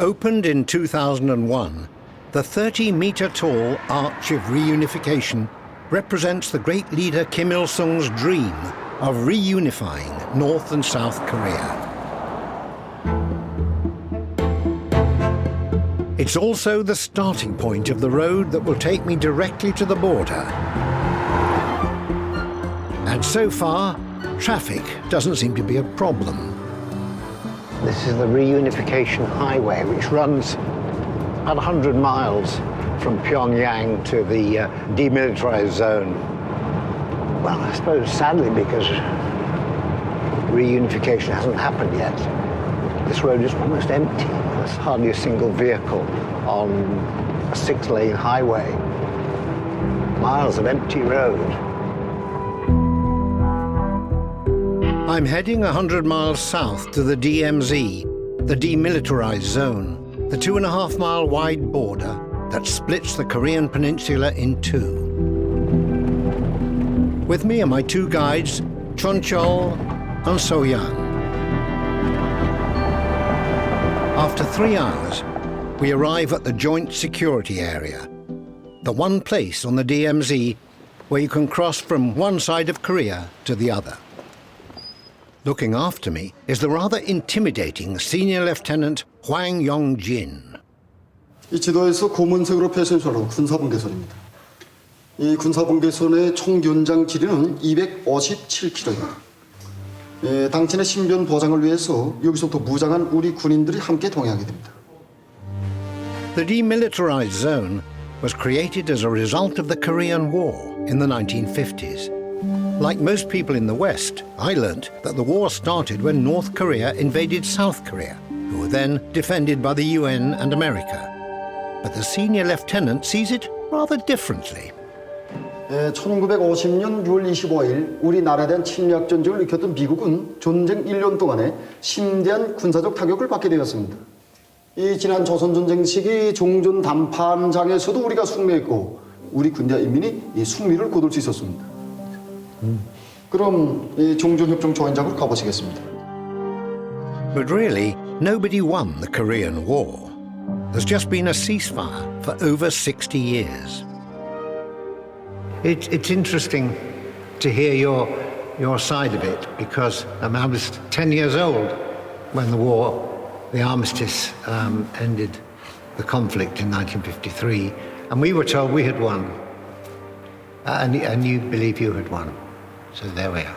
Opened in 2001, the 30-meter-tall Arch of Reunification represents the great leader Kim Il-sung's dream of reunifying North and South Korea. It's also the starting point of the road that will take me directly to the border. And so far, traffic doesn't seem to be a problem. This is the Reunification Highway, which runs about 100 miles from Pyongyang to the demilitarized zone. Well, I suppose sadly because reunification hasn't happened yet. This road is almost empty. There's hardly a single vehicle on a 6-lane highway. Miles of empty road. I'm heading 100 miles south to the DMZ, the demilitarized zone, the 2.5-mile wide border that splits the Korean peninsula in two. With me are my two guides, Chon-chol and So-young. After 3 hours, we arrive at the Joint Security Area, the one place on the DMZ where you can cross from one side of Korea to the other. Looking after me is the rather intimidating Senior Lieutenant Hwang Yong-jin. 이 지도에서 고문색으로 표시한 좌로 군사분계선입니다. 이 군사분계선의 총 연장 길이는 257km입니다. 당신의 신변 보장을 위해서 여기서부터 무장한 우리 군인들이 함께 동행하게 됩니다. The demilitarized zone was created as a result of the Korean War in the 1950s. Like most people in the West, I learnt that the war started when North Korea invaded South Korea, who were then defended by the UN and America. But the senior lieutenant sees it rather differently. 1950년 6월 25일 우리나라에 대한 침략 전쟁을 일으켰던 미국은 전쟁 1년 동안에 심대한 군사적 타격을 받게 되었습니다. 이 지난 조선전쟁 시기 종전 담판장에서도 우리가 승리했고 우리 군대와 인민이 이 승리를 거둘 수 있었습니다. 그럼 이 종전협정 조연장으로 가보시겠습니다. But really, nobody won the Korean War. There's just been a ceasefire for over 60 years. It's interesting to hear your side of it because I was 10 years old when the armistice ended the conflict in 1953, and we were told we had won, and you believe you had won. So there we are.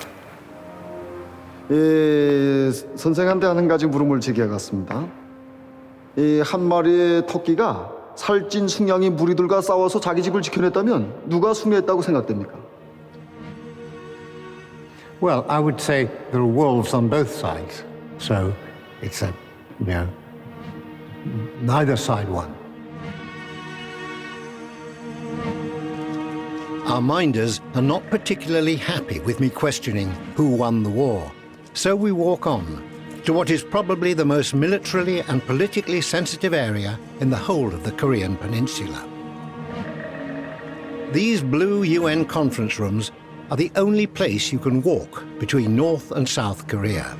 선생한테 한 가지 물음을 제기하겠습니다. 한 마리의 토끼가 살찐 숭양이 무리들과 싸워서 자기 집을 지켜냈다면 누가 승리했다고 생각됩니까? Well, I would say there are wolves on both sides. So it's neither side won. Our minders are not particularly happy with me questioning who won the war, so we walk on to what is probably the most militarily and politically sensitive area in the whole of the Korean peninsula. These blue UN conference rooms are the only place you can walk between North and South Korea.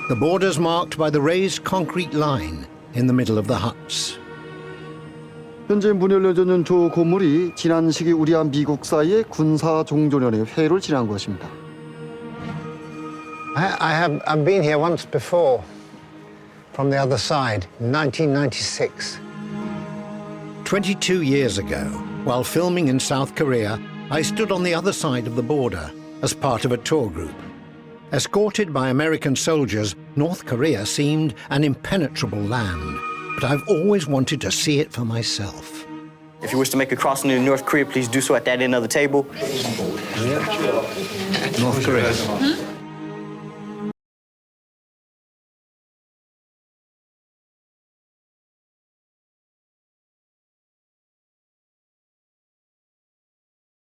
The border's marked by the raised concrete line in the middle of the huts. 현재 문이 열려져 있는 저 건물이 지난 시기 우리와 미국 사이의 군사 종전연의 회의를 진행한 것입니다. I've been here once before, from the other side, in 1996. 22 years ago, while filming in South Korea, I stood on the other side of the border as part of a tour group. Escorted by American soldiers, North Korea seemed an impenetrable land, but I've always wanted to see it for myself. If you wish to make a crossing into North Korea, please do so at that end of the table. North Korea.